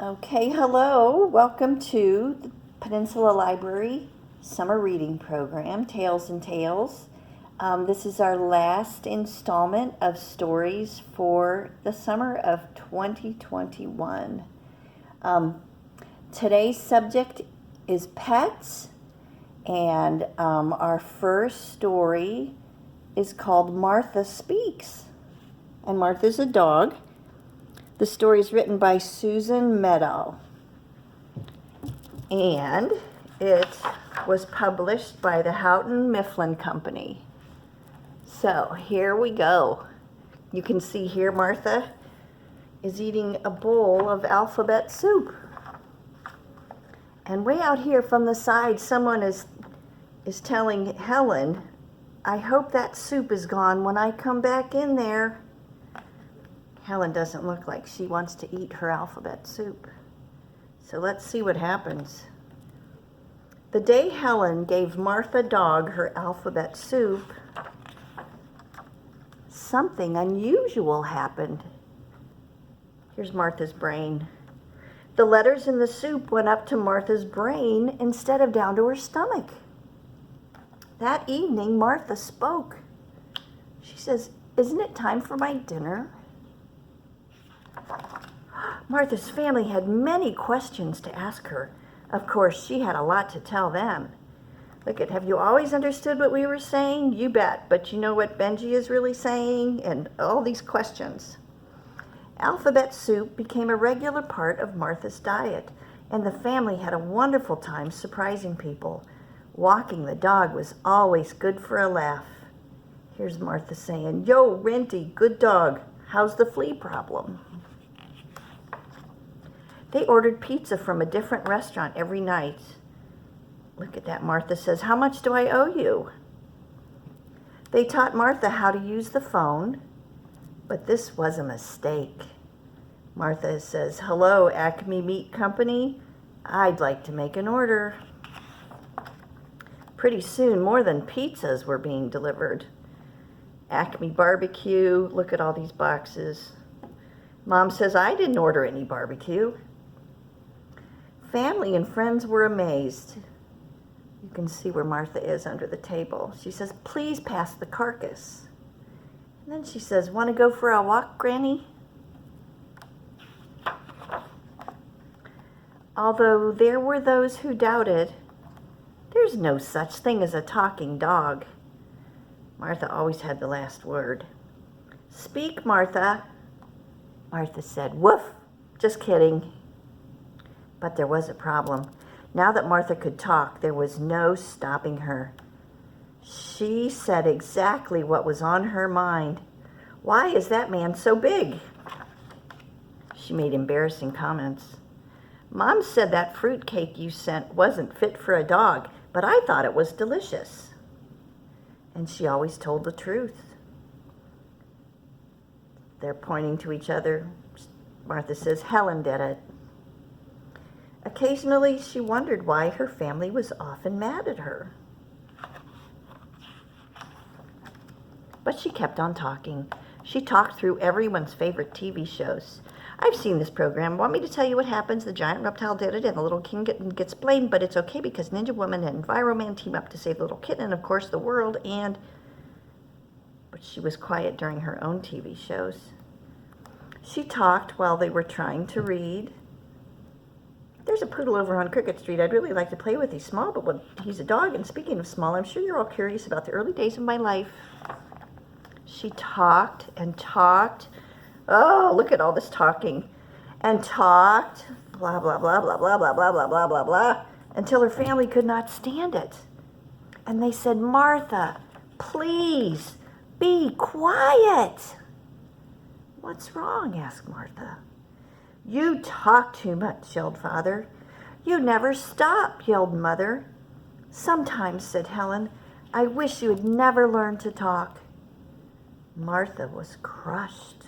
Okay, hello. Welcome to the Peninsula Library Summer Reading Program, Tales and Tales. This is our last installment of stories for the summer of 2021. Today's subject is pets, and our first story is called Martha Speaks. And Martha's a dog. The story is written by Susan Meadow, and it was published by the Houghton Mifflin Company. So here we go. You can see here Martha is eating a bowl of alphabet soup. And way out here from the side, someone is telling Helen, "I hope that soup is gone when I come back in there." Helen doesn't look like she wants to eat her alphabet soup. So let's see what happens. The day Helen gave Martha Dog her alphabet soup, something unusual happened. Here's Martha's brain. The letters in the soup went up to Martha's brain instead of down to her stomach. That evening, Martha spoke. She says, "Isn't it time for my dinner?" Martha's family had many questions to ask her. Of course, she had a lot to tell them. Look at, "Have you always understood what we were saying?" "You bet, but you know what Benji is really saying?" And all these questions. Alphabet soup became a regular part of Martha's diet, and the family had a wonderful time surprising people. Walking the dog was always good for a laugh. Here's Martha saying, "Yo, Renty, good dog. How's the flea problem?" They ordered pizza from a different restaurant every night. Look at that, Martha says, "How much do I owe you?" They taught Martha how to use the phone, but this was a mistake. Martha says, "Hello, Acme Meat Company. I'd like to make an order." Pretty soon, more than pizzas were being delivered. Acme Barbecue, look at all these boxes. Mom says, "I didn't order any barbecue." Family and friends were amazed. You can see where Martha is under the table. She says, "Please pass the carcass." And then she says, "Want to go for a walk, Granny?" Although there were those who doubted, there's no such thing as a talking dog. Martha always had the last word. "Speak, Martha." Martha said, "Woof, just kidding." But there was a problem. Now that Martha could talk, there was no stopping her. She said exactly what was on her mind. "Why is that man so big?" She made embarrassing comments. "Mom said that fruit cake you sent wasn't fit for a dog, but I thought it was delicious." And she always told the truth. They're pointing to each other. Martha says, "Helen did it." Occasionally, she wondered why her family was often mad at her. But she kept on talking. She talked through everyone's favorite TV shows. "I've seen this program. Want me to tell you what happens? The giant reptile did it, and the little king gets blamed, but it's okay because Ninja Woman and Enviroman team up to save the little kitten and, of course, the world." But she was quiet during her own TV shows. She talked while they were trying to read. "There's a poodle over on Cricket Street I'd really like to play with. He's small, but he's a dog. And speaking of small, I'm sure you're all curious about the early days of my life." She talked and talked. Oh, look at all this talking. And talked, blah, blah, blah, blah, blah, blah, blah, blah, blah, blah, blah, until her family could not stand it. And they said, "Martha, please, be quiet." "What's wrong?" asked Martha. "You talk too much," yelled Father. "You never stop," yelled Mother. "Sometimes," said Helen, "I wish you had never learned to talk." Martha was crushed.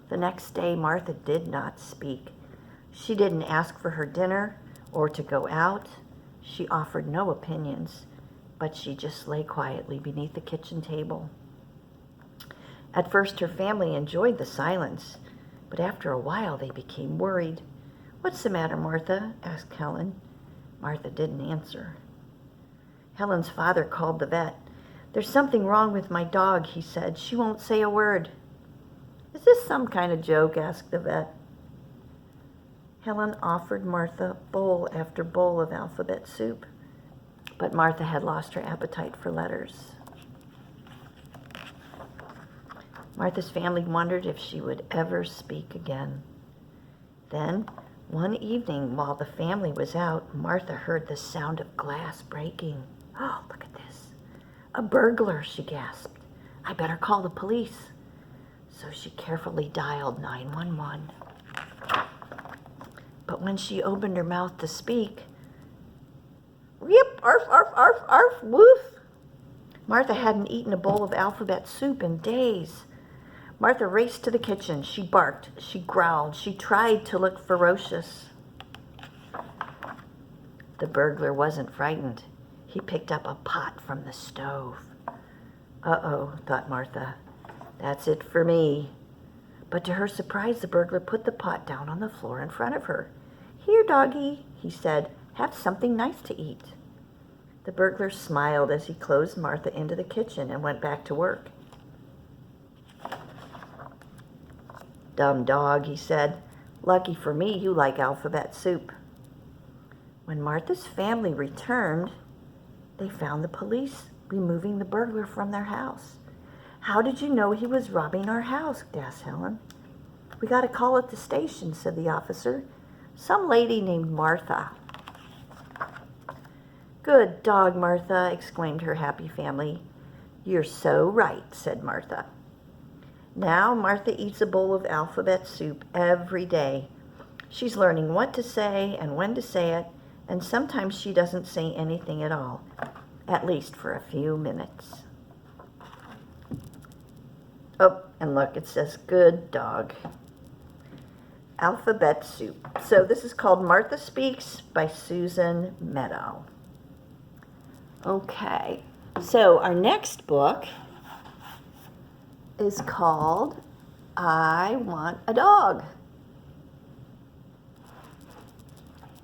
The next day, Martha did not speak. She didn't ask for her dinner or to go out. She offered no opinions, but she just lay quietly beneath the kitchen table. At first, her family enjoyed the silence, but after a while they became worried. "What's the matter, Martha?" asked Helen. Martha didn't answer. Helen's father called the vet. "There's something wrong with my dog," he said. "She won't say a word." "Is this some kind of joke?" asked the vet. Helen offered Martha bowl after bowl of alphabet soup, but Martha had lost her appetite for letters. Martha's family wondered if she would ever speak again. Then, one evening, while the family was out, Martha heard the sound of glass breaking. "Oh, look at this. A burglar," she gasped. "I better call the police." So she carefully dialed 911. But when she opened her mouth to speak, "Yip, arf, arf, arf, arf, woof." Martha hadn't eaten a bowl of alphabet soup in days. Martha raced to the kitchen. She barked, she growled, she tried to look ferocious. The burglar wasn't frightened. He picked up a pot from the stove. "Uh-oh," thought Martha. "That's it for me." But to her surprise, the burglar put the pot down on the floor in front of her. "Here, doggy," he said, "have something nice to eat." The burglar smiled as he closed Martha into the kitchen and went back to work. "Dumb dog," he said. "Lucky for me, you like alphabet soup." When Martha's family returned, they found the police removing the burglar from their house. "How did you know he was robbing our house?" asked Helen. "We got a call at the station," said the officer. "Some lady named Martha." "Good dog, Martha," exclaimed her happy family. "You're so right," said Martha. Now Martha eats a bowl of alphabet soup every day. She's learning what to say and when to say it, and sometimes she doesn't say anything at all, at least for a few minutes. Oh, and look, it says "good dog." Alphabet soup. So this is called Martha Speaks by Susan Meadow. Okay, so our next book is called I Want a Dog.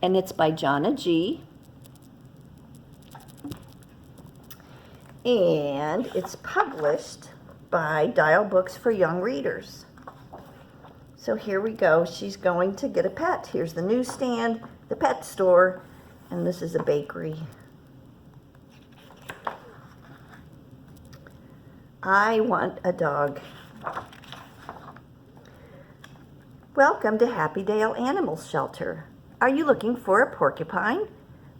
And it's by Jonna G. And it's published by Dial Books for Young Readers. So here we go. She's going to get a pet. Here's the newsstand, the pet store, and this is a bakery. I want a dog. Welcome to Happy Dale Animal Shelter. Are you looking for a porcupine?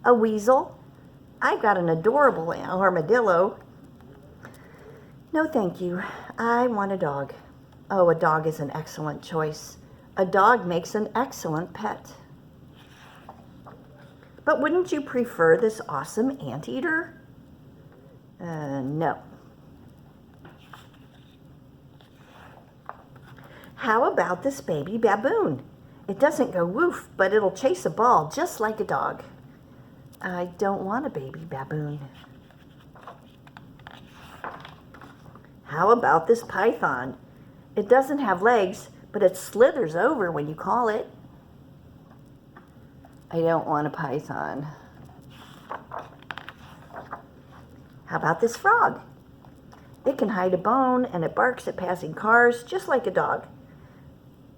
A weasel? I've got an adorable armadillo. No, thank you. I want a dog. Oh, a dog is an excellent choice. A dog makes an excellent pet. But wouldn't you prefer this awesome anteater? No. How about this baby baboon? It doesn't go woof, but it'll chase a ball just like a dog. I don't want a baby baboon. How about this python? It doesn't have legs, but it slithers over when you call it. I don't want a python. How about this frog? It can hide a bone and it barks at passing cars just like a dog.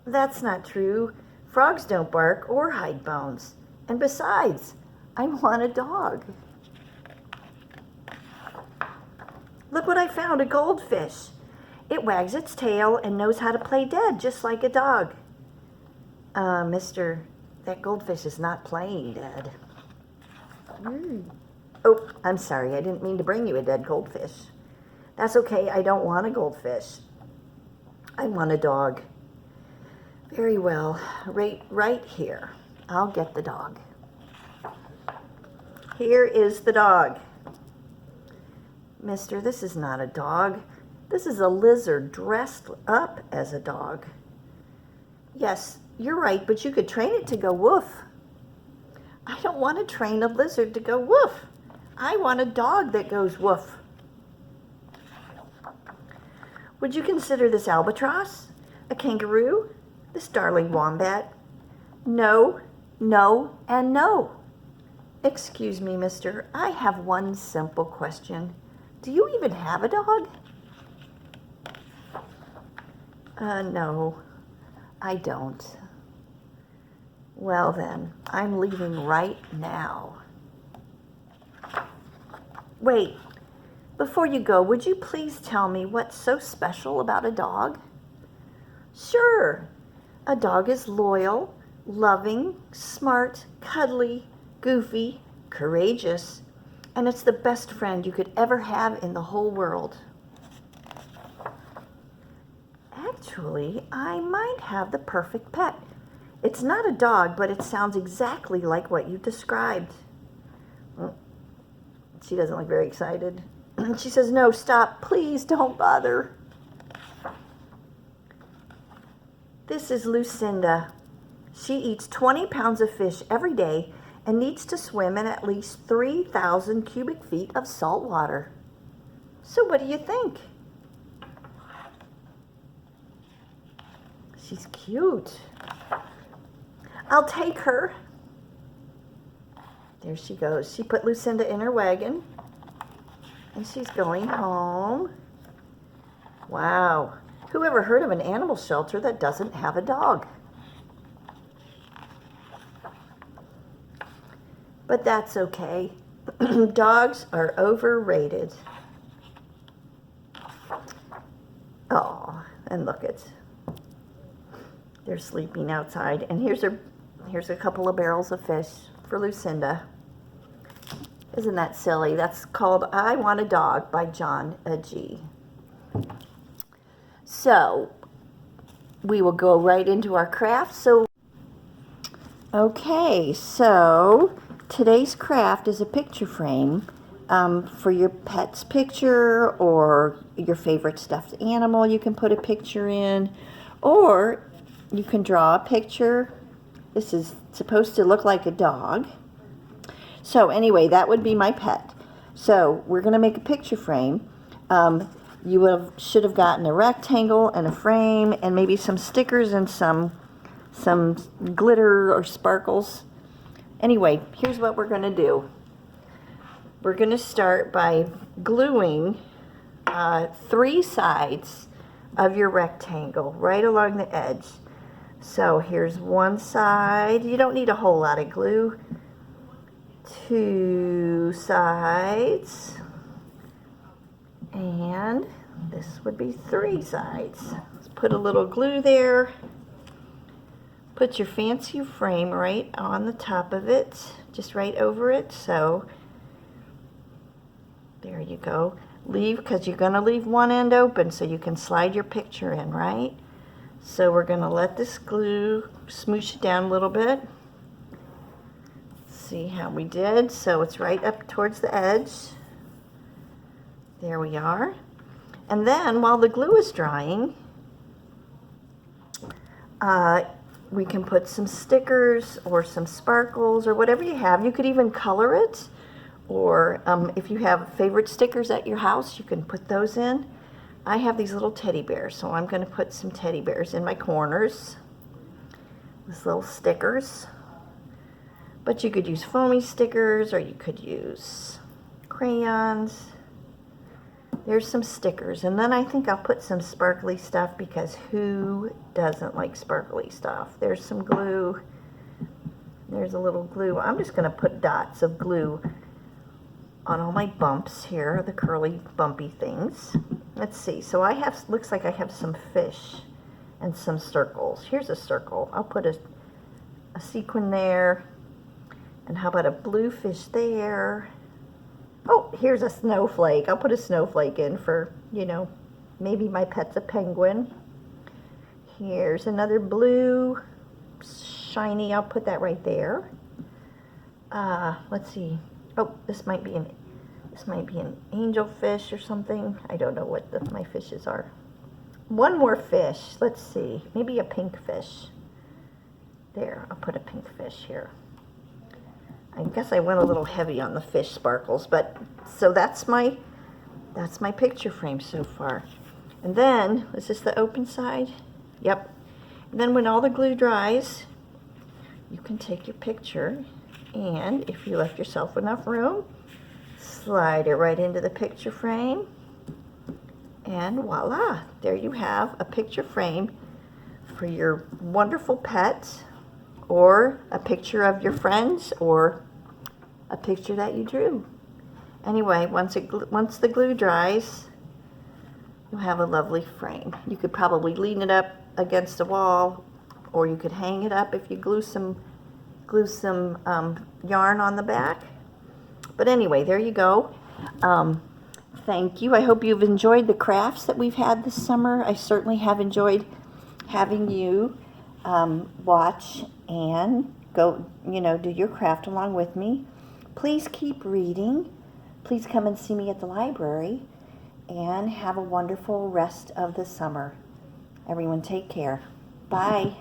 That's not true. Frogs don't bark or hide bones. And besides, I want a dog. Look what I found, a goldfish. It wags its tail and knows how to play dead just like a dog. Mister, that goldfish is not playing dead. Oh, I'm sorry. I didn't mean to bring you a dead goldfish. That's okay. I don't want a goldfish. I want a dog. Very well. Right here. I'll get the dog. Here is the dog. Mister, this is not a dog. This is a lizard dressed up as a dog. Yes, you're right, but you could train it to go woof. I don't want to train a lizard to go woof. I want a dog that goes woof. Would you consider this albatross? A kangaroo? This darling wombat. No, no, and no. Excuse me, mister, I have one simple question. Do you even have a dog? No, I don't. Well then, I'm leaving right now. Wait, before you go, would you please tell me what's so special about a dog? Sure, a dog is loyal, loving, smart, cuddly, goofy, courageous, and it's the best friend you could ever have in the whole world. Actually, I might have the perfect pet. It's not a dog, but it sounds exactly like what you described. She doesn't look very excited. She says, no, stop, please don't bother. This is Lucinda. She eats 20 pounds of fish every day and needs to swim in at least 3,000 cubic feet of salt water. So what do you think? She's cute. I'll take her. There she goes. She put Lucinda in her wagon and she's going home. Wow. Who ever heard of an animal shelter that doesn't have a dog? But that's okay. Dogs are overrated. Oh, and look at, they're sleeping outside. And here's a couple of barrels of fish for Lucinda. Isn't that silly? That's called I Want a Dog by John G. So we will go right into our craft. Okay, so today's craft is a picture frame for your pet's picture or your favorite stuffed animal you can put a picture in, or you can draw a picture. This is supposed to look like a dog. So anyway, that would be my pet. So we're going to make a picture frame. You should have gotten a rectangle and a frame and maybe some stickers and some glitter or sparkles. Anyway, here's what we're going to do. We're going to start by gluing 3 sides of your rectangle right along the edge. So here's one side. You don't need a whole lot of glue. 2 sides. And this would be 3 sides. Let's put a little glue there. Put your fancy frame right on the top of it, just right over it. So there you go. Leave, because you're going to leave one end open so you can slide your picture in, right? So we're going to let this glue smoosh it down a little bit. See how we did? So it's right up towards the edge. There we are. And then while the glue is drying, we can put some stickers or some sparkles or whatever you have. You could even color it, or if you have favorite stickers at your house, you can put those in. I have these little teddy bears, so I'm going to put some teddy bears in my corners. These little stickers. But you could use foamy stickers, or you could use crayons. There's some stickers, and then I think I'll put some sparkly stuff, because who doesn't like sparkly stuff? There's some glue. There's a little glue. I'm just going to put dots of glue on all my bumps here, the curly bumpy things. Let's see. So I have, looks like I have some fish and some circles. Here's a circle. I'll put a sequin there. And how about a blue fish there? Oh, here's a snowflake. I'll put a snowflake in for, you know, maybe my pet's a penguin. Here's another blue, shiny. I'll put that right there. Let's see. Oh, this might be an angelfish or something. I don't know what my fishes are. One more fish. Let's see. Maybe a pink fish. There, I'll put a pink fish here. I guess I went a little heavy on the fish sparkles, but so that's my picture frame so far. And then, is this the open side? Yep. Then when all the glue dries, you can take your picture, and if you left yourself enough room, slide it right into the picture frame, and voila, there you have a picture frame for your wonderful pet, or a picture of your friends, or a picture that you drew. Anyway, once the glue dries, you'll have a lovely frame. You could probably lean it up against the wall, or you could hang it up if you glue some yarn on the back. But anyway, there you go. Thank you. I hope you've enjoyed the crafts that we've had this summer. I certainly have enjoyed having you watch and go, do your craft along with me. Please keep reading. Please come and see me at the library, and have a wonderful rest of the summer. Everyone take care. Bye.